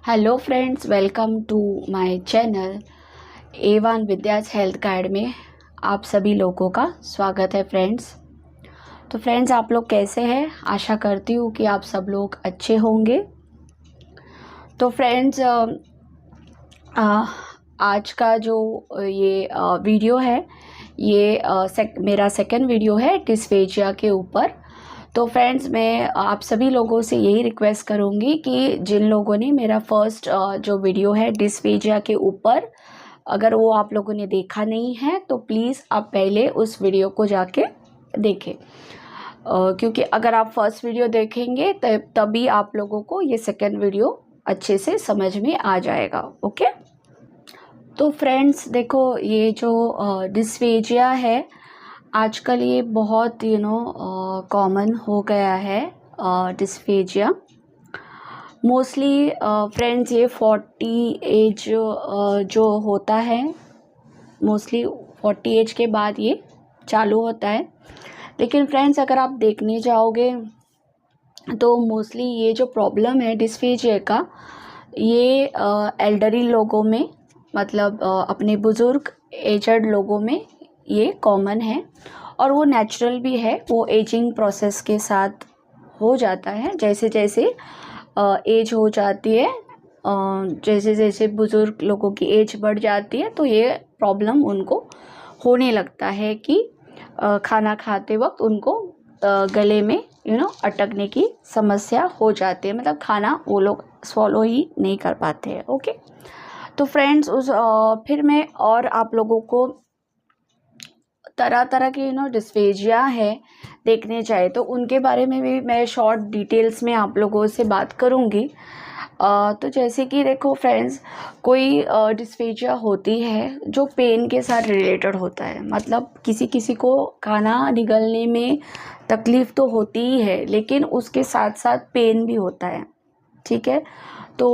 Hello friends, welcome to my channel एवान विद्यास health guide में आप सभी लोगों का स्वागत है फ्रेंड्स। तो फ्रेंड्स, आप लोग कैसे हैं? आशा करती हूँ कि आप सब लोग अच्छे होंगे। तो फ्रेंड्स, आज का जो ये वीडियो है ये मेरा सेकंड वीडियो है डिस्फेजिया के ऊपर। तो फ्रेंड्स, मैं आप सभी लोगों से यही रिक्वेस्ट करूँगी कि जिन लोगों ने मेरा फर्स्ट जो वीडियो है डिस्फेजिया के ऊपर, अगर वो आप लोगों ने देखा नहीं है तो प्लीज़ आप पहले उस वीडियो को जाके देखें, क्योंकि अगर आप फर्स्ट वीडियो देखेंगे तभी आप लोगों को ये सेकंड वीडियो अच्छे से समझ में आ जाएगा। ओके। तो फ्रेंड्स देखो, ये जो डिस्फेजिया है आजकल ये बहुत कॉमन हो गया है। डिस्फेजिया मोस्टली फ्रेंड्स ये 40 एज जो होता है, मोस्टली 40 एज के बाद ये चालू होता है। लेकिन फ्रेंड्स, अगर आप देखने जाओगे तो मोस्टली ये जो प्रॉब्लम है डिस्फेजिया का, ये एल्डरी लोगों में, मतलब अपने बुज़ुर्ग एजड लोगों में ये कॉमन है और वो नेचुरल भी है। वो एजिंग प्रोसेस के साथ हो जाता है। जैसे जैसे एज हो जाती है, जैसे जैसे बुज़ुर्ग लोगों की एज बढ़ जाती है तो ये प्रॉब्लम उनको होने लगता है कि खाना खाते वक्त उनको गले में अटकने की समस्या हो जाती है, मतलब खाना वो लोग स्वॉलो ही नहीं कर पाते हैं। ओके। तो फ्रेंड्स, फिर मैं और आप लोगों को तरह तरह के डिस्फेजिया है देखने जाए तो उनके बारे में भी मैं शॉर्ट डिटेल्स में आप लोगों से बात करूँगी। तो जैसे कि देखो फ्रेंड्स, कोई डिस्फेजिया होती है जो पेन के साथ रिलेटेड होता है। मतलब किसी किसी को खाना निगलने में तकलीफ़ तो होती ही है, लेकिन उसके साथ साथ पेन भी होता है। ठीक है। तो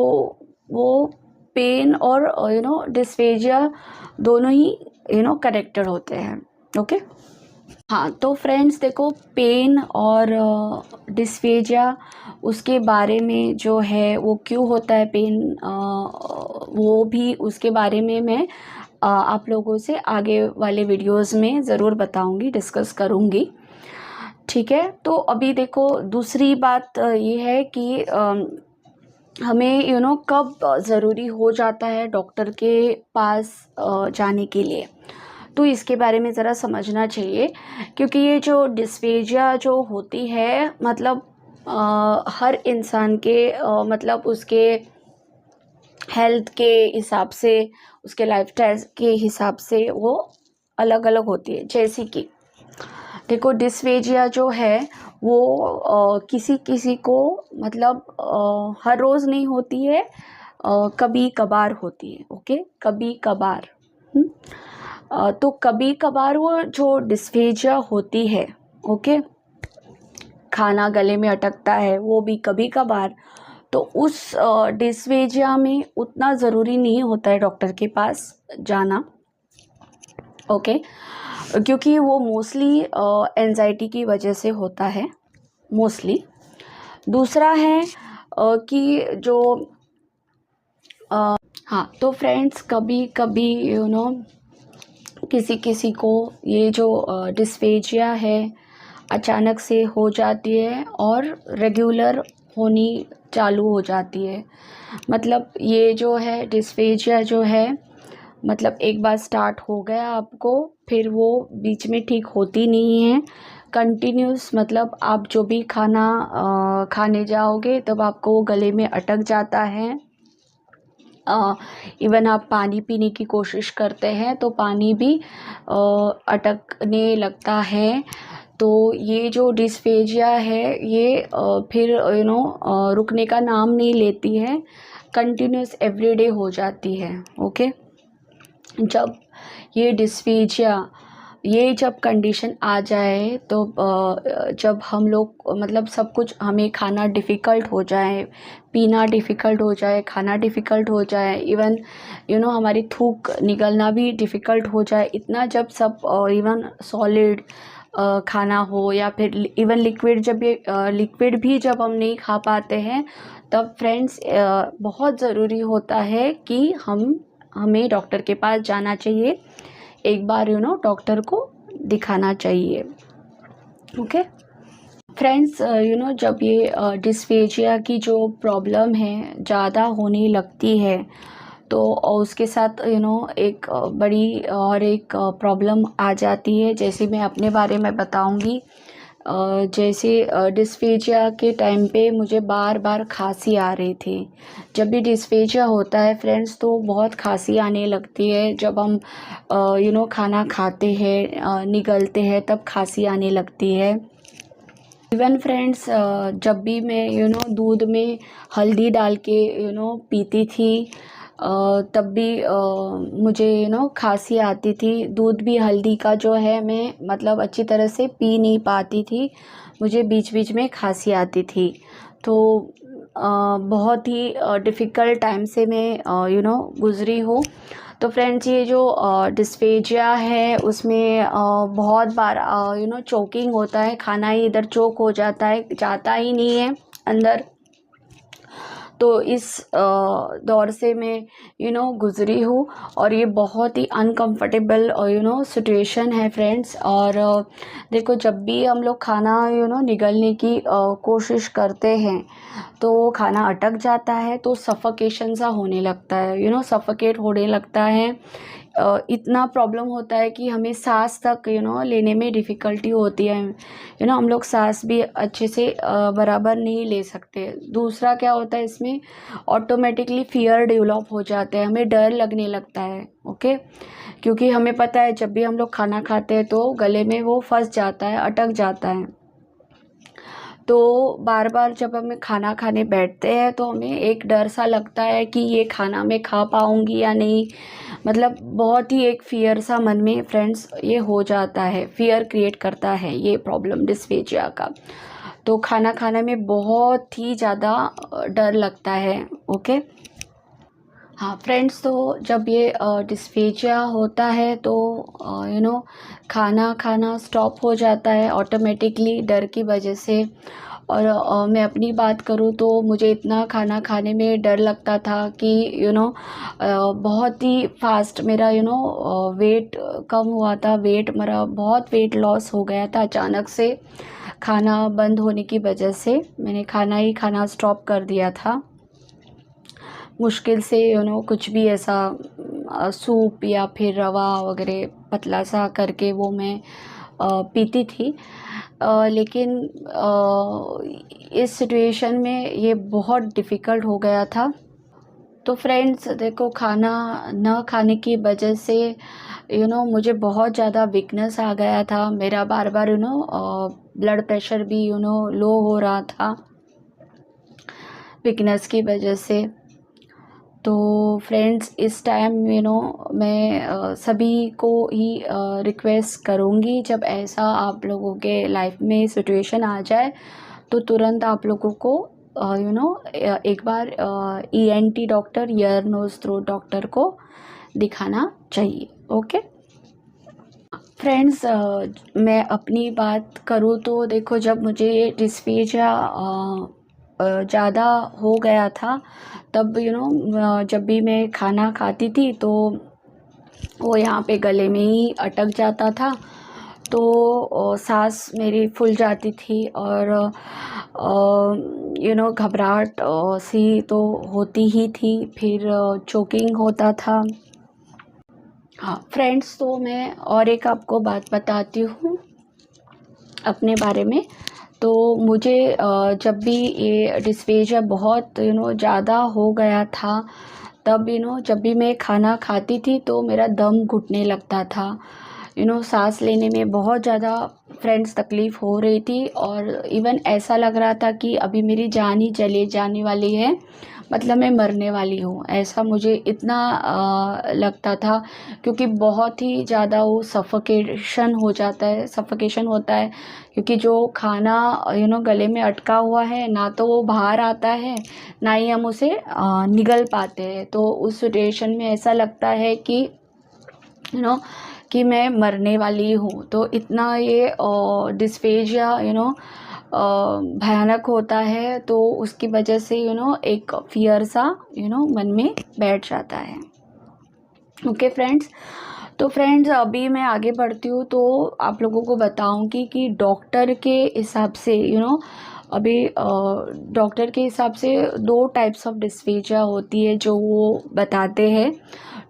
वो पेन और डिस्फेजिया दोनों ही कनेक्टेड होते हैं। ओके। हाँ, तो फ्रेंड्स देखो, पेन और डिस्फेजिया उसके बारे में जो है वो क्यों होता है पेन, वो भी उसके बारे में मैं आप लोगों से आगे वाले वीडियोस में ज़रूर बताऊंगी, डिस्कस करूंगी। ठीक है। तो अभी देखो, दूसरी बात ये है कि हमें कब ज़रूरी हो जाता है डॉक्टर के पास जाने के लिए, तो इसके बारे में ज़रा समझना चाहिए। क्योंकि ये जो डिस्फेजिया जो होती है, मतलब हर इंसान के मतलब उसके हेल्थ के हिसाब से, उसके लाइफस्टाइल के हिसाब से वो अलग अलग होती है। जैसे कि देखो, डिस्फेजिया जो है वो किसी किसी को, मतलब हर रोज़ नहीं होती है, कभी कभार होती है। ओके, कभी कभार। तो कभी कभार वो जो डिस्फेजिया होती है, ओके, खाना गले में अटकता है, वो भी कभी कभार। तो उस डिस्फेजिया में उतना ज़रूरी नहीं होता है डॉक्टर के पास जाना। ओके। क्योंकि वो मोस्टली एंजाइटी की वजह से होता है, मोस्टली। दूसरा है कि जो हाँ, तो फ्रेंड्स, कभी कभी किसी किसी को ये जो डिस्फेजिया है अचानक से हो जाती है और रेगुलर होनी चालू हो जाती है। मतलब ये जो है डिस्फेजिया जो है, मतलब एक बार स्टार्ट हो गया आपको, फिर वो बीच में ठीक होती नहीं है। कंटिन्यूस, मतलब आप जो भी खाना खाने जाओगे तब आपको वो गले में अटक जाता है। इवन आप पानी पीने की कोशिश करते हैं तो पानी भी अटकने लगता है। तो ये जो डिस्फेजिया है ये फिर रुकने का नाम नहीं लेती है, कंटिन्यूस एवरीडे हो जाती है। ओके। जब ये डिस्फेजिया, ये जब कंडीशन आ जाए तो जब हम लोग, मतलब सब कुछ, हमें खाना डिफ़िकल्ट हो जाए, पीना डिफ़िकल्ट हो जाए, खाना डिफ़िकल्ट हो जाए, इवन हमारी थूक निकलना भी डिफ़िकल्ट हो जाए, इतना जब सब इवन सॉलिड खाना हो या फिर इवन लिक्विड, जब ये लिक्विड भी जब हम नहीं खा पाते हैं, तब फ्रेंड्स बहुत ज़रूरी होता है कि हमें डॉक्टर के पास जाना चाहिए, एक बार डॉक्टर को दिखाना चाहिए। ओके फ्रेंड्स, जब ये डिस्फेजिया की जो प्रॉब्लम है ज़्यादा होने लगती है, तो उसके साथ एक बड़ी और एक प्रॉब्लम आ जाती है। जैसे मैं अपने बारे में बताऊंगी, जैसे डिस्फेजिया के टाइम पे मुझे बार बार खांसी आ रही थी। जब भी डिस्फेजिया होता है फ्रेंड्स, तो बहुत खांसी आने लगती है। जब हम खाना खाते हैं, निगलते हैं, तब खांसी आने लगती है। इवन फ्रेंड्स, जब भी मैं दूध में हल्दी डाल के पीती थी, तब भी मुझे खांसी आती थी। दूध भी हल्दी का जो है, मैं मतलब अच्छी तरह से पी नहीं पाती थी, मुझे बीच बीच में खांसी आती थी। तो बहुत ही डिफ़िकल्ट टाइम से मैं गुज़री हूँ। तो फ्रेंड्स, ये जो डिस्फेजिया है, उसमें बहुत बार चोकिंग होता है, खाना ही इधर चोक हो जाता है, जाता ही नहीं है अंदर। तो इस दौर से मैं गुज़री हूँ, और ये बहुत ही अनकंफर्टेबल सिचुएशन है फ्रेंड्स। और देखो, जब भी हम लोग खाना निगलने की कोशिश करते हैं, तो खाना अटक जाता है, तो सफोकेशन सा होने लगता है, सफोकेट होने लगता है। इतना प्रॉब्लम होता है कि हमें सांस तक लेने में डिफ़िकल्टी होती है। हम लोग सांस भी अच्छे से बराबर नहीं ले सकते। दूसरा क्या होता है इसमें, ऑटोमेटिकली फ़ियर डेवलप हो जाते हैं, हमें डर लगने लगता है। ओके, क्योंकि हमें पता है जब भी हम लोग खाना खाते हैं तो गले में वो फंस जाता है, अटक जाता है। तो बार बार जब हम खाना खाने बैठते हैं, तो हमें एक डर सा लगता है कि ये खाना मैं खा पाऊँगी या नहीं। मतलब बहुत ही एक फ़ियर सा मन में फ्रेंड्स ये हो जाता है, फ़ियर क्रिएट करता है ये प्रॉब्लम डिस्फेजिया का। तो खाना खाने में बहुत ही ज़्यादा डर लगता है। ओके हाँ फ्रेंड्स, तो जब ये डिस्फेजिया होता है, तो खाना खाना स्टॉप हो जाता है ऑटोमेटिकली, डर की वजह से। और मैं अपनी बात करूँ तो मुझे इतना खाना खाने में डर लगता था कि बहुत ही फास्ट मेरा वेट कम हुआ था, मेरा बहुत वेट लॉस हो गया था अचानक से। खाना बंद होने की वजह से मैंने खाना ही खाना स्टॉप कर दिया था। मुश्किल से कुछ भी ऐसा सूप या फिर रवा वगैरह पतला सा करके वो मैं पीती थी। लेकिन इस सिचुएशन में ये बहुत डिफ़िकल्ट हो गया था। तो फ्रेंड्स देखो, खाना न खाने की वजह से मुझे बहुत ज़्यादा वीकनेस आ गया था। मेरा बार बार ब्लड प्रेशर भी लो हो रहा था वीकनेस की वजह से। तो फ्रेंड्स, इस टाइम मैं सभी को ही रिक्वेस्ट करूँगी, जब ऐसा आप लोगों के लाइफ में सिचुएशन आ जाए, तो तुरंत आप लोगों को एक बार ENT doctor, ear nose throat doctor को दिखाना चाहिए। ओके फ्रेंड्स, मैं अपनी बात करूँ तो देखो, जब मुझे ये डिस्फेजिया ज़्यादा हो गया था, तब जब भी मैं खाना खाती थी तो वो यहाँ पे गले में ही अटक जाता था। तो सांस मेरी फूल जाती थी, और घबराहट सी तो होती ही थी, फिर चोकिंग होता था। हाँ फ्रेंड्स, तो मैं और एक आपको बात बताती हूँ अपने बारे में। तो मुझे जब भी ये डिस्फेजिया बहुत ज़्यादा हो गया था, तब जब भी मैं खाना खाती थी तो मेरा दम घुटने लगता था। सांस लेने में बहुत ज़्यादा फ्रेंड्स तकलीफ़ हो रही थी, और इवन ऐसा लग रहा था कि अभी मेरी जान ही चले जाने वाली है, मतलब मैं मरने वाली हूँ, ऐसा मुझे इतना लगता था। क्योंकि बहुत ही ज़्यादा वो सफोकेशन होता है, क्योंकि जो खाना गले में अटका हुआ है, ना तो वो बाहर आता है, ना ही हम उसे निगल पाते हैं। तो उस सिचुएशन में ऐसा लगता है कि कि मैं मरने वाली हूँ। तो इतना ये डिस्फेजिया भयानक होता है, तो उसकी वजह से एक फियर सा मन में बैठ जाता है। ओके फ्रेंड्स, तो फ्रेंड्स अभी मैं आगे बढ़ती हूँ तो आप लोगों को बताऊंगी कि डॉक्टर के हिसाब से अभी डॉक्टर के हिसाब से 2 टाइप्स ऑफ डिस्फेजिया होती है जो वो बताते हैं।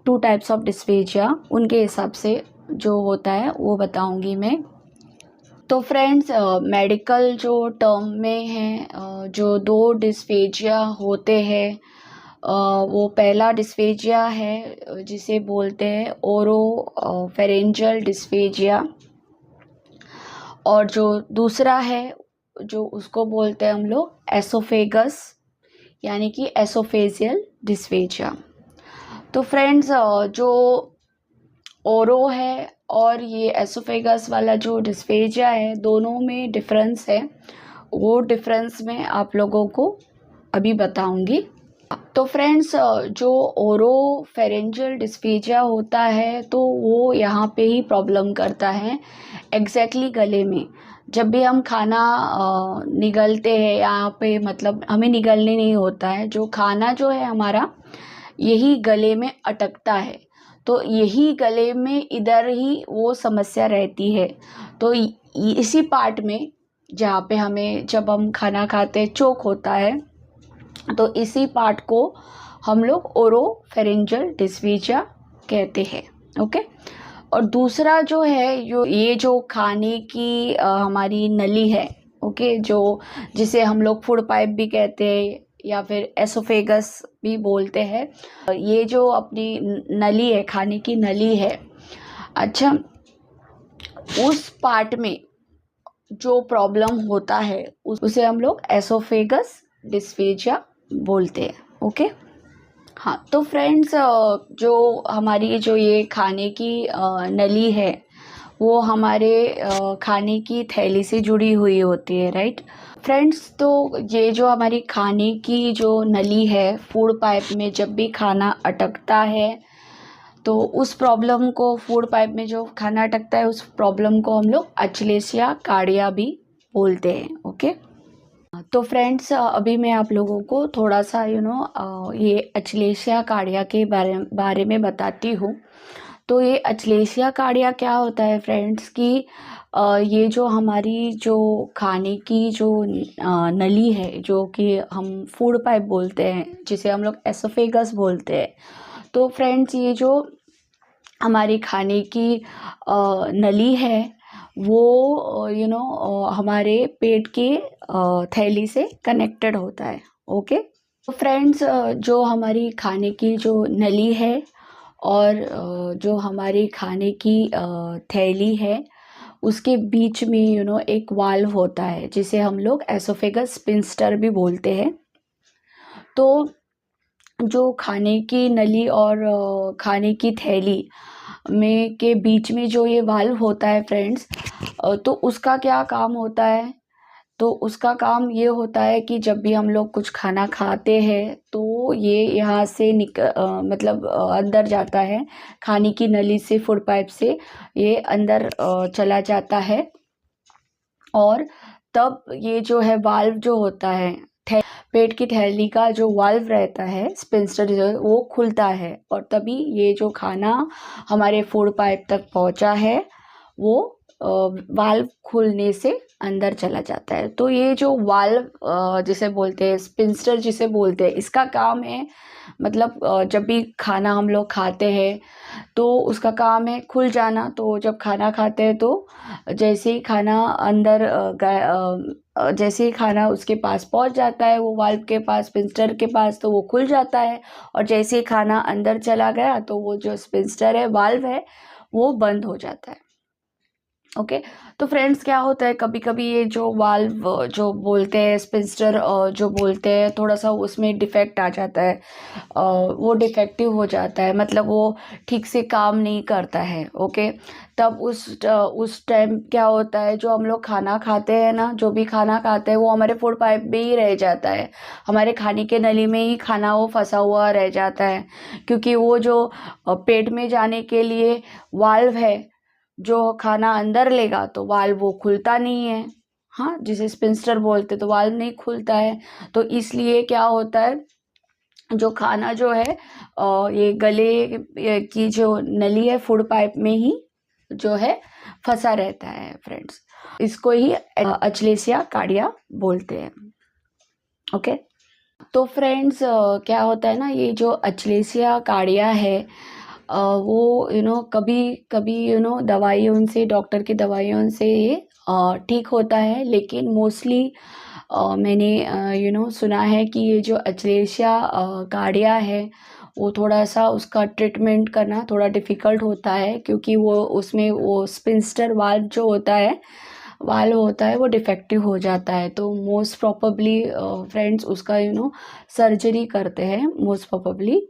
2 टाइप्स ऑफ डिस्फेजिया उनके हिसाब से जो होता है वो बताऊंगी मैं। तो फ्रेंड्स मेडिकल जो टर्म में है जो 2 डिस्फेजिया होते हैं, वो पहला डिस्फेजिया है जिसे बोलते हैं ओरो फेरेंजियल डिस्फेजिया, और जो दूसरा है जो उसको बोलते हैं हम लोग एसोफेगस, यानी कि एसोफेजियल डिस्फेजिया। तो फ्रेंड्स जो ओरो है और ये एसोफेगस वाला जो डिस्फेजिया है, दोनों में डिफरेंस है। वो डिफरेंस मैं आप लोगों को अभी बताऊंगी। तो फ्रेंड्स जो ओरोफेरेंजियल डिस्फेजिया होता है तो वो यहाँ पे ही प्रॉब्लम करता है एग्जैक्टली गले में। जब भी हम खाना निगलते हैं यहाँ पे, मतलब हमें निगलने नहीं होता है, जो खाना जो है हमारा यही गले में अटकता है। तो यही गले में इधर ही वो समस्या रहती है। तो इसी पार्ट में जहाँ पे हमें जब हम खाना खाते चोक होता है, तो इसी पार्ट को हम लोग ओरोफेरेंजियल डिस्फेजिया कहते हैं। ओके, और दूसरा जो है ये जो खाने की हमारी नली है, ओके, जो जिसे हम लोग फूड पाइप भी कहते हैं या फिर एसोफेगस भी बोलते हैं, ये जो अपनी नली है, खाने की नली है, अच्छा, उस पार्ट में जो प्रॉब्लम होता है उसे हम लोग एसोफेगस डिस्फेजिया बोलते हैं। ओके, हाँ, तो फ्रेंड्स जो हमारी जो ये खाने की नली है वो हमारे खाने की थैली से जुड़ी हुई होती है, राइट फ्रेंड्स। तो ये जो हमारी खाने की जो नली है, फूड पाइप में जब भी खाना अटकता है तो उस प्रॉब्लम को, फूड पाइप में जो खाना अटकता है उस प्रॉब्लम को हम लोग अचलेसिया कार्डिया भी बोलते हैं। ओके, तो फ्रेंड्स अभी मैं आप लोगों को थोड़ा सा ये अचलेसिया कार्डिया के बारे में बताती हूँ। तो ये अचलेसिया कार्डिया क्या होता है फ्रेंड्स कि ये जो हमारी जो खाने की जो नली है, जो कि हम फूड पाइप बोलते हैं, जिसे हम लोग एसोफेगस बोलते हैं। तो फ्रेंड्स ये जो हमारी खाने की नली है वो हमारे पेट के थैली से कनेक्टेड होता है। ओके, तो फ्रेंड्स जो हमारी खाने की जो नली है और जो हमारी खाने की थैली है, उसके बीच में एक वाल्व होता है जिसे हम लोग एसोफेगस स्फिंक्टर भी बोलते हैं। तो जो खाने की नली और खाने की थैली में के बीच में जो ये वाल्व होता है फ्रेंड्स, तो उसका क्या काम होता है? तो उसका काम ये होता है कि जब भी हम लोग कुछ खाना खाते हैं तो ये यहाँ से मतलब अंदर जाता है, खाने की नली से, फूड पाइप से ये अंदर चला जाता है, और तब ये जो है वाल्व जो होता है, पेट की थैली का जो वाल्व रहता है, स्फिंक्टर, वो खुलता है, और तभी ये जो खाना हमारे फूड पाइप तक पहुंचा है वो वाल्व खुलने से अंदर चला जाता है। तो ये जो वाल्व जिसे बोलते हैं, स्फिंक्टर जिसे बोलते हैं, इसका काम है, मतलब जब भी खाना हम लोग खाते हैं तो उसका काम है खुल जाना। तो जब खाना खाते हैं तो जैसे ही खाना अंदर जैसे ही खाना उसके पास पहुंच जाता है, वो वाल्व के पास, स्फिंक्टर के पास, तो वो खुल जाता है, और जैसे ही खाना अंदर चला गया तो वो जो स्फिंक्टर है, वाल्व है, वो बंद हो जाता है। ओके, तो फ्रेंड्स क्या होता है, कभी कभी ये जो वाल्व जो बोलते हैं, स्फिंक्टर जो बोलते हैं, थोड़ा सा उसमें डिफेक्ट आ जाता है, वो डिफेक्टिव हो जाता है, मतलब वो ठीक से काम नहीं करता है। ओके, तब उस टाइम क्या होता है, जो हम लोग खाना खाते हैं ना, जो भी खाना खाते हैं वो हमारे फूड पाइप में ही रह जाता है, हमारे खाने के नली में ही खाना वो फंसा हुआ रह जाता है, क्योंकि वो जो पेट में जाने के लिए वाल्व है, जो खाना अंदर लेगा तो वाल्व वो खुलता नहीं है, हाँ, जिसे स्पिंस्टर बोलते, तो वाल्व नहीं खुलता है। तो इसलिए क्या होता है, जो खाना जो है ये गले की जो नली है फूड पाइप में ही जो है फंसा रहता है फ्रेंड्स। इसको ही अचलेसिया कार्डिया बोलते हैं। ओके, तो फ्रेंड्स क्या होता है ना, ये जो अचलेसिया कार्डिया है वो कभी कभी दवाइयों से, डॉक्टर की दवाइयों से ये ठीक होता है, लेकिन मोस्टली मैंने सुना है कि ये जो अचलेसिया कार्डिया है वो थोड़ा सा उसका ट्रीटमेंट करना थोड़ा डिफ़िकल्ट होता है, क्योंकि वो उसमें वो स्पिंस्टर वाल्व होता है वो डिफेक्टिव हो जाता है। तो मोस्ट प्रोबेबली फ्रेंड्स उसका सर्जरी करते हैं मोस्ट प्रोबेबली।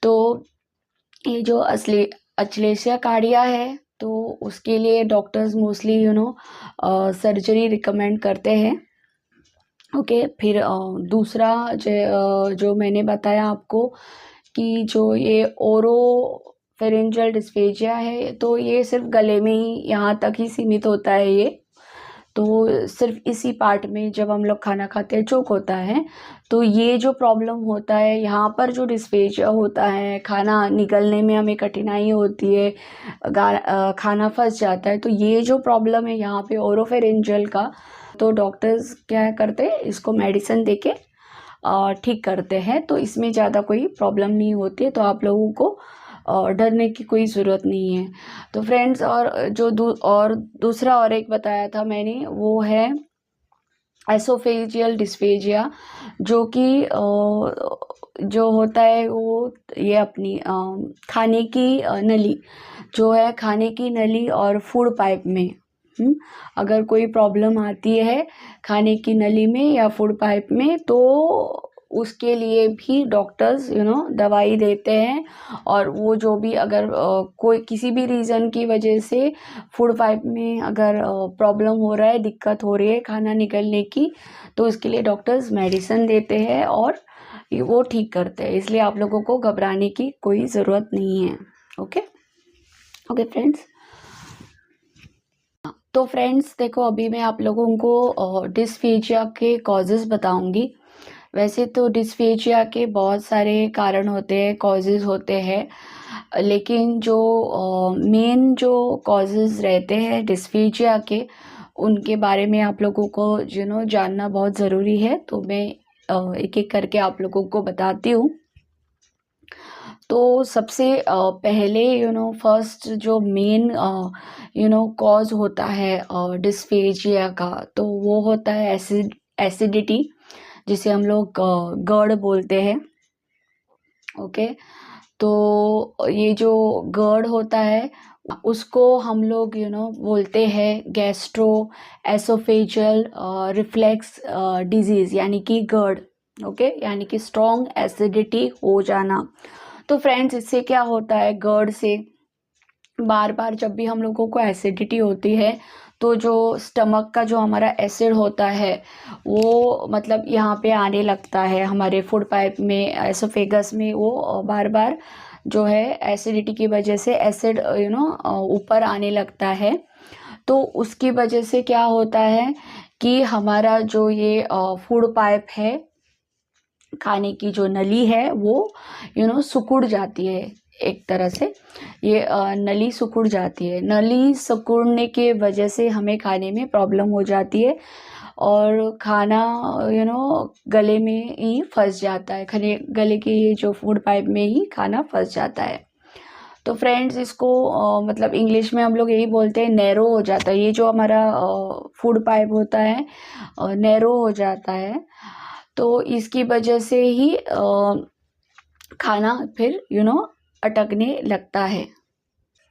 तो ये जो अचलेसिया कार्डिया है तो उसके लिए डॉक्टर्स मोस्टली सर्जरी रिकमेंड करते हैं। ओके, फिर दूसरा जो मैंने बताया आपको कि जो ये ओरोफेरेंजियल डिस्फेजिया है, तो ये सिर्फ गले में ही यहाँ तक ही सीमित होता है ये। तो सिर्फ इसी पार्ट में जब हम लोग खाना खाते हैं चोक होता है, तो ये जो प्रॉब्लम होता है यहाँ पर जो डिस्फेजिया होता है, खाना निगलने में हमें कठिनाई होती है, खाना फंस जाता है, तो ये जो प्रॉब्लम है यहाँ पे ओरोफेरेंजियल का, तो डॉक्टर्स क्या करते हैं, इसको मेडिसिन देके ठीक करते हैं। तो इसमें ज़्यादा कोई प्रॉब्लम नहीं होती है, तो आप लोगों को डरने की कोई ज़रूरत नहीं है। तो फ्रेंड्स, और जो दूसरा और एक बताया था मैंने, वो है एसोफेजियल डिस्फेजिया, जो कि जो होता है वो ये अपनी खाने की नली जो है, खाने की नली और फूड पाइप में अगर कोई प्रॉब्लम आती है खाने की नली में या फूड पाइप में, तो उसके लिए भी डॉक्टर्स दवाई देते हैं। और वो जो भी अगर कोई किसी भी रीज़न की वजह से फूड पाइप में अगर प्रॉब्लम हो रहा है, दिक्कत हो रही है खाना निकलने की, तो उसके लिए डॉक्टर्स मेडिसिन देते हैं और वो ठीक करते हैं। इसलिए आप लोगों को घबराने की कोई ज़रूरत नहीं है। Okay okay friends. तो फ्रेंड्स देखो, अभी मैं आप लोगों को डिस्फेजिया के कॉजेज़ बताऊंगी। वैसे तो डिस्फेजिया के बहुत सारे कारण होते हैं, कॉजेज़ होते हैं, लेकिन जो मेन जो कॉजेज़ रहते हैं डिस्फेजिया के, उनके बारे में आप लोगों को जानना बहुत ज़रूरी है। तो मैं एक एक करके आप लोगों को बताती हूँ। तो सबसे पहले फर्स्ट जो मेन कॉज होता है डिस्फेजिया का, तो वो होता है एसिडिटी, जिसे हम लोग GERD बोलते हैं। ओके, तो ये जो GERD होता है उसको हम लोग बोलते हैं गैस्ट्रो एसोफेजियल रिफ्लेक्स डिजीज़, यानी कि GERD। ओके, यानी कि स्ट्रॉन्ग एसिडिटी हो जाना। तो फ्रेंड्स, इससे क्या होता है, GERD से बार बार जब भी हम लोगों को एसिडिटी होती है, तो जो स्टमक का जो हमारा एसिड होता है वो मतलब यहाँ पे आने लगता है, हमारे फूड पाइप में, एसोफेगस में, वो बार बार जो है एसिडिटी की वजह से एसिड ऊपर आने लगता है। तो उसकी वजह से क्या होता है कि हमारा जो ये फूड पाइप है, खाने की जो नली है, वो सिकुड़ जाती है एक तरह से। ये नली सिकुड़ जाती है। नली सिकुड़ने के वजह से हमें खाने में प्रॉब्लम हो जाती है और खाना गले में ही फंस जाता है, गले के ये जो फूड पाइप में ही खाना फंस जाता है। तो फ्रेंड्स, इसको मतलब इंग्लिश में हम लोग यही बोलते हैं, नैरो हो जाता है। ये जो हमारा फूड पाइप होता है नैरो हो जाता है, तो इसकी वजह से ही खाना फिर अटकने लगता है।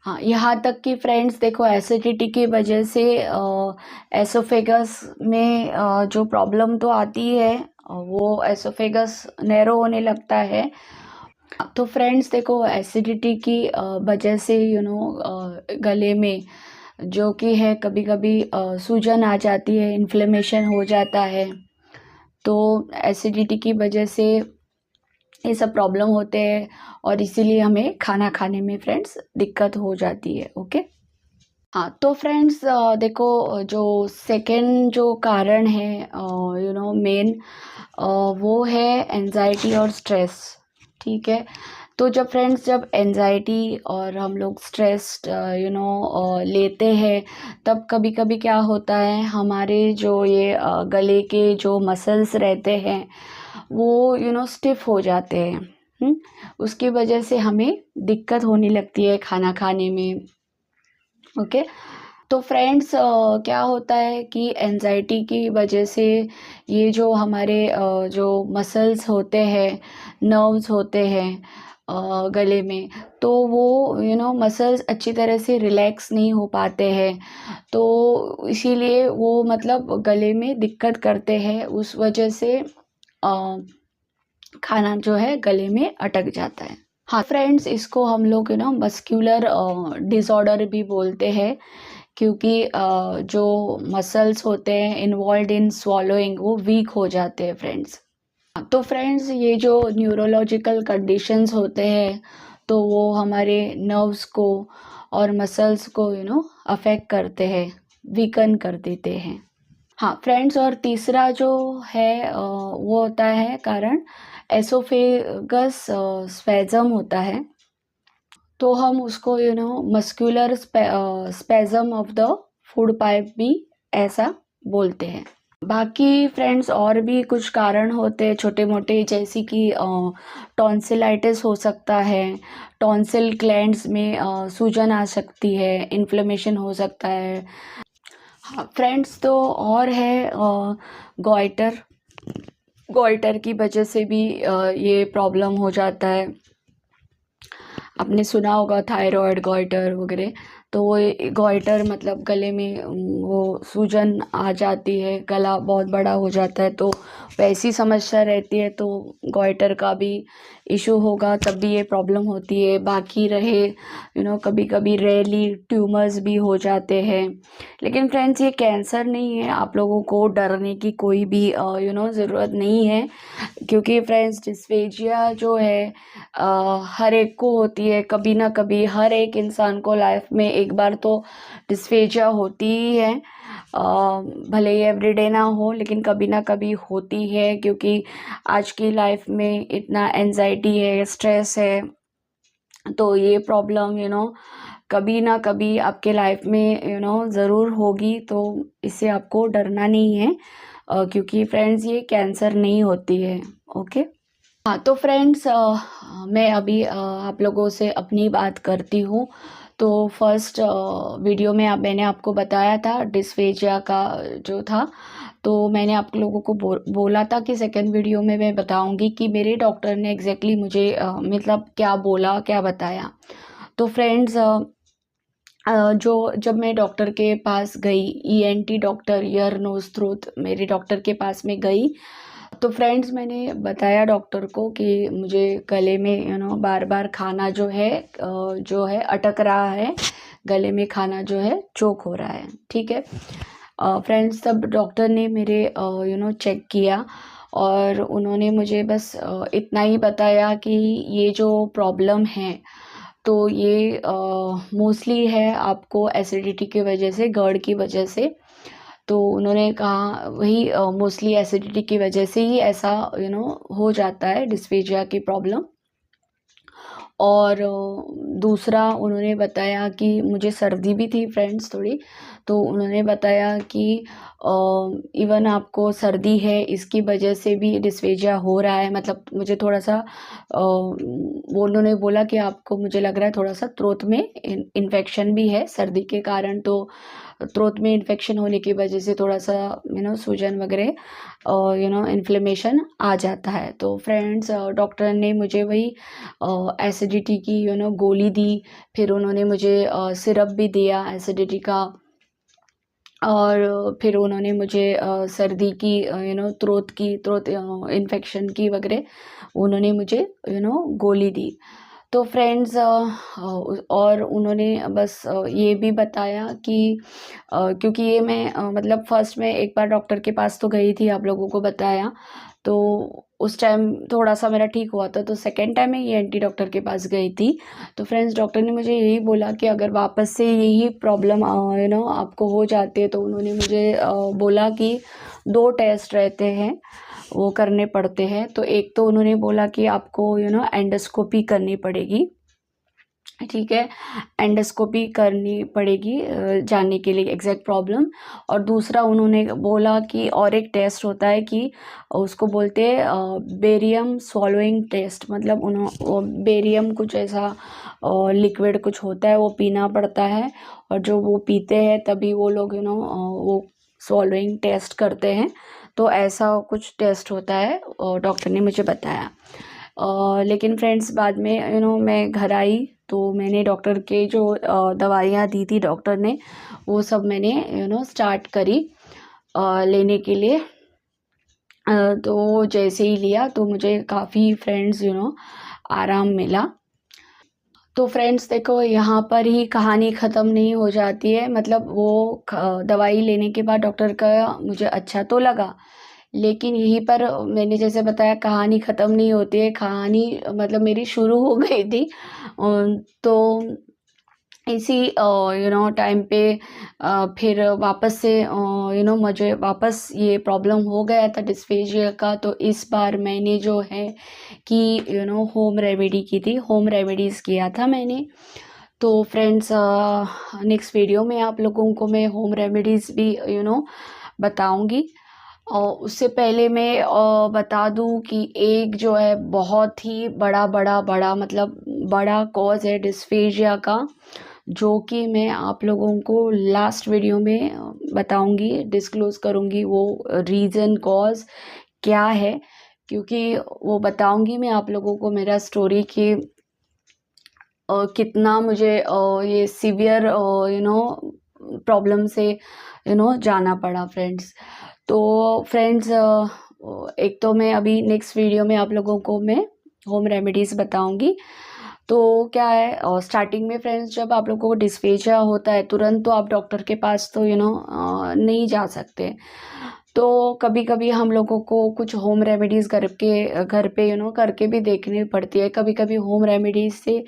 हाँ, यहाँ तक कि फ्रेंड्स देखो, एसिडिटी की वजह से एसोफेगस में जो प्रॉब्लम तो आती है, वो एसोफेगस नैरो होने लगता है। तो फ्रेंड्स देखो, एसिडिटी की वजह से गले में जो कि है, कभी कभी सूजन आ जाती है, इन्फ्लेमेशन हो जाता है। तो एसिडिटी की वजह से ये सब प्रॉब्लम होते हैं और इसीलिए हमें खाना खाने में फ्रेंड्स दिक्कत हो जाती है। ओके, हाँ, तो फ्रेंड्स देखो जो सेकंड जो कारण है मेन वो है एंजाइटी और स्ट्रेस। ठीक है, तो जब एंजाइटी और हम लोग स्ट्रेस लेते हैं, तब कभी कभी क्या होता है, हमारे जो ये गले के जो मसल्स रहते हैं वो स्टिफ हो जाते हैं। उसकी वजह से हमें दिक्कत होने लगती है खाना खाने में। ओके, तो फ्रेंड्स क्या होता है कि एंजाइटी की वजह से ये जो हमारे जो मसल्स होते हैं, नर्व्स होते हैं गले में, तो वो मसल्स अच्छी तरह से रिलैक्स नहीं हो पाते हैं, तो इसीलिए वो मतलब गले में दिक्कत करते हैं। उस वजह से खाना जो है गले में अटक जाता है। हाँ फ्रेंड्स, इसको हम लोग मस्क्यूलर डिसऑर्डर भी बोलते हैं, क्योंकि जो मसल्स होते हैं इन्वॉल्व इन स्वॉलोइंग वो वीक हो जाते हैं फ्रेंड्स। तो फ्रेंड्स, ये जो न्यूरोलॉजिकल कंडीशंस होते हैं, तो वो हमारे नर्व्स को और मसल्स को अफेक्ट करते हैं, वीकन कर देते हैं। हाँ फ्रेंड्स, और तीसरा जो है वो होता है कारण एसोफेगस स्पैज़म होता है, तो हम उसको muscular spasm of the food pipe भी ऐसा बोलते हैं। बाकी फ्रेंड्स और भी कुछ कारण होते हैं छोटे मोटे, जैसे कि टॉन्सिलाइटिस हो सकता है, टॉन्सिल ग्लैंड्स में सूजन आ सकती है, इन्फ्लेमेशन हो सकता है। हाँ फ्रेंड्स, तो और है गॉइटर। गॉइटर की वजह से भी ये प्रॉब्लम हो जाता है। आपने सुना होगा थायराइड गॉइटर वगैरह, तो वो गॉइटर मतलब गले में वो सूजन आ जाती है, गला बहुत बड़ा हो जाता है, तो वैसी समस्या रहती है, तो गॉइटर का भी इशू होगा तब भी ये प्रॉब्लम होती है। बाकी रहे कभी कभी रेयरली ट्यूमर्स भी हो जाते हैं। लेकिन फ्रेंड्स, ये कैंसर नहीं है, आप लोगों को डरने की कोई भी ज़रूरत नहीं है, क्योंकि फ्रेंड्स डिस्फेजिया जो है हर एक को होती है, कभी ना कभी हर एक इंसान को लाइफ में एक बार तो डिस्फेजिया होती ही है। भले ही एवरीडे ना हो, लेकिन कभी ना कभी होती है, क्योंकि आज की लाइफ में इतना एंजाइटी है, स्ट्रेस है, तो ये प्रॉब्लम कभी ना कभी आपके लाइफ में ज़रूर होगी, तो इससे आपको डरना नहीं है, क्योंकि फ्रेंड्स ये कैंसर नहीं होती है। ओके, हाँ तो फ्रेंड्स, मैं अभी आप लोगों से अपनी बात करती हूँ। तो फर्स्ट वीडियो में मैंने आपको बताया था डिस्फेजिया का जो था, तो मैंने आप लोगों को बोला था कि सेकंड वीडियो में मैं बताऊंगी कि मेरे डॉक्टर ने एग्जैक्टली मुझे मतलब क्या बोला, क्या बताया। तो फ्रेंड्स, जब मैं डॉक्टर के पास गई, ENT doctor, ear nose throat, मेरे डॉक्टर के पास में गई, तो फ्रेंड्स मैंने बताया डॉक्टर को कि मुझे गले में बार बार खाना जो है अटक रहा है, गले में खाना जो है चोक हो रहा है। ठीक है फ्रेंड्स, तब डॉक्टर ने मेरे चेक किया, और उन्होंने मुझे बस इतना ही बताया कि ये जो प्रॉब्लम है, तो ये मोस्टली है आपको एसिडिटी की वजह से, GERD की वजह से। तो उन्होंने कहा वही मोस्टली एसिडिटी की वजह से ही ऐसा हो जाता है, डिस्फेजिया की प्रॉब्लम। और दूसरा उन्होंने बताया कि मुझे सर्दी भी थी फ्रेंड्स थोड़ी, तो उन्होंने बताया कि इवन आपको सर्दी है, इसकी वजह से भी डिस्फेजिया हो रहा है, मतलब मुझे थोड़ा सा वो उन्होंने बोला कि आपको, मुझे लग रहा है थोड़ा सा थ्रोट में इन्फेक्शन भी है सर्दी के कारण, तो थ्रोट में इन्फेक्शन होने की वजह से थोड़ा सा सूजन वगैरह इन्फ्लेमेशन आ जाता है। तो फ्रेंड्स, डॉक्टर ने मुझे वही एसिडिटी की गोली दी, फिर उन्होंने मुझे सिरप भी दिया एसिडिटी का, और फिर उन्होंने मुझे सर्दी की थ्रोट इन्फेक्शन की वगैरह उन्होंने मुझे गोली दी। तो फ्रेंड्स और उन्होंने बस ये भी बताया कि क्योंकि ये मैं मतलब फर्स्ट में एक बार डॉक्टर के पास तो गई थी, आप लोगों को बताया, तो उस टाइम थोड़ा सा मेरा ठीक हुआ था। तो सेकेंड टाइम मैं ये एंटी डॉक्टर के पास गई थी। तो फ्रेंड्स डॉक्टर ने मुझे यही बोला कि अगर वापस से यही प्रॉब्लम आपको हो जाती है, तो उन्होंने मुझे बोला कि 2 टेस्ट रहते हैं, वो करने पड़ते हैं। तो एक तो उन्होंने बोला कि आपको एंडोस्कोपी करनी पड़ेगी, ठीक है, एंडोस्कोपी करनी पड़ेगी जानने के लिए एग्जैक्ट प्रॉब्लम। और दूसरा उन्होंने बोला कि और एक टेस्ट होता है कि उसको बोलते हैं बेरियम स्वॉलोइंग टेस्ट, मतलब बेरियम कुछ ऐसा लिक्विड कुछ होता है, वो पीना पड़ता है, और जो वो पीते हैं तभी वो लोग वो स्वॉलोइंग टेस्ट करते हैं। तो ऐसा कुछ टेस्ट होता है, डॉक्टर ने मुझे बताया। लेकिन फ्रेंड्स बाद में मैं घर आई, तो मैंने डॉक्टर के जो दवाइयाँ दी थी डॉक्टर ने, वो सब मैंने स्टार्ट करी लेने के लिए। तो जैसे ही लिया तो मुझे काफ़ी फ्रेंड्स आराम मिला। तो फ्रेंड्स देखो, यहाँ पर ही कहानी ख़त्म नहीं हो जाती है। मतलब वो दवाई लेने के बाद डॉक्टर का मुझे अच्छा तो लगा, लेकिन यहीं पर मैंने जैसे बताया कहानी ख़त्म नहीं होती है। कहानी मतलब मेरी शुरू हो गई थी, तो इसी टाइम पे फिर वापस से मुझे वापस ये प्रॉब्लम हो गया था डिस्फेजिया का। तो इस बार मैंने जो है कि होम रेमेडी की थी, होम रेमेडीज़ किया था मैंने। तो फ्रेंड्स नेक्स्ट वीडियो में आप लोगों को मैं होम रेमेडीज़ भी बताऊंगी। और उससे पहले मैं बता दूं कि एक जो है बहुत ही बड़ा मतलब बड़ा कॉज है डिस्फेजिया का, जो कि मैं आप लोगों को लास्ट वीडियो में बताऊंगी, डिस्क्लोज़ करूंगी वो रीज़न कॉज क्या है, क्योंकि वो बताऊंगी मैं आप लोगों को मेरा स्टोरी कि कितना मुझे ये सीवियर प्रॉब्लम से जाना पड़ा फ्रेंड्स। तो फ्रेंड्स एक तो मैं अभी नेक्स्ट वीडियो में आप लोगों को मैं होम रेमेडीज़ बताऊंगी। तो क्या है, स्टार्टिंग में फ्रेंड्स जब आप लोगों को डिस्फेजिया होता है, तुरंत तो आप डॉक्टर के पास तो नहीं जा सकते। तो कभी कभी हम लोगों को कुछ होम रेमेडीज़ घर पे करके भी देखनी पड़ती है। कभी कभी होम रेमेडीज़ से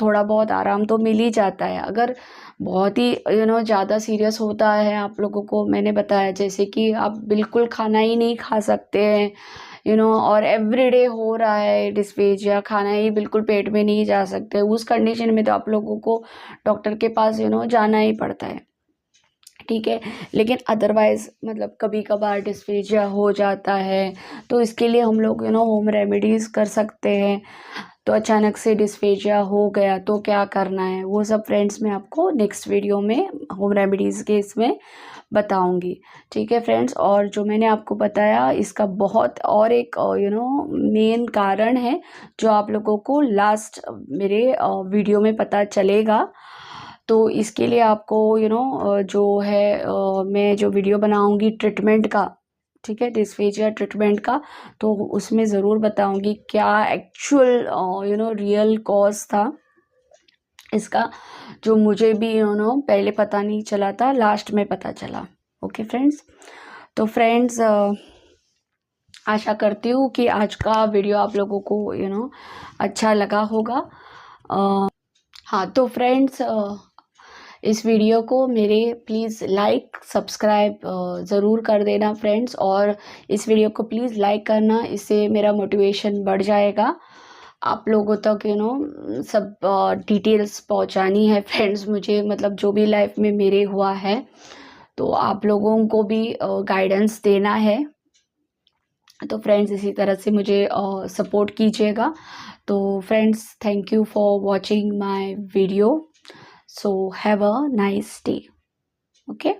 थोड़ा बहुत आराम तो मिल ही जाता है। अगर बहुत ही ज़्यादा सीरियस होता है आप लोगों को, मैंने बताया जैसे कि आप बिल्कुल खाना ही नहीं खा सकते हैं और एवरीडे हो रहा है डिस्फेजिया, खाना ही बिल्कुल पेट में नहीं जा सकते, उस कंडीशन में तो आप लोगों को डॉक्टर के पास जाना ही पड़ता है, ठीक है। लेकिन अदरवाइज़ मतलब कभी कभार डिस्फेजिया हो जाता है, तो इसके लिए हम लोग होम रेमेडीज़ कर सकते हैं। तो अचानक से डिस्फेजिया हो गया तो क्या करना है, वो सब फ्रेंड्स मैं आपको नेक्स्ट वीडियो में होम रेमेडीज़ के इसमें बताऊंगी, ठीक है फ्रेंड्स। और जो मैंने आपको बताया इसका बहुत और एक मेन कारण है, जो आप लोगों को लास्ट मेरे वीडियो में पता चलेगा। तो इसके लिए आपको जो है मैं जो वीडियो बनाऊंगी ट्रीटमेंट का, ठीक है, डिस्फेजिया ट्रीटमेंट का, तो उसमें ज़रूर बताऊंगी क्या एक्चुअल रियल कॉज था इसका, जो मुझे भी पहले पता नहीं चला था, लास्ट में पता चला। ओके फ्रेंड्स, तो फ्रेंड्स आशा करती हूँ कि आज का वीडियो आप लोगों को अच्छा लगा होगा। हाँ, तो फ्रेंड्स इस वीडियो को मेरे प्लीज़ लाइक सब्सक्राइब ज़रूर कर देना फ्रेंड्स, और इस वीडियो को प्लीज़ लाइक करना, इससे मेरा मोटिवेशन बढ़ जाएगा। आप लोगों तक सब डिटेल्स पहुंचानी है फ्रेंड्स मुझे, मतलब जो भी लाइफ में मेरे हुआ है, तो आप लोगों को भी गाइडेंस देना है। तो फ्रेंड्स इसी तरह से मुझे सपोर्ट कीजिएगा। तो friends thank you for watching my video, so have a nice day. Okay.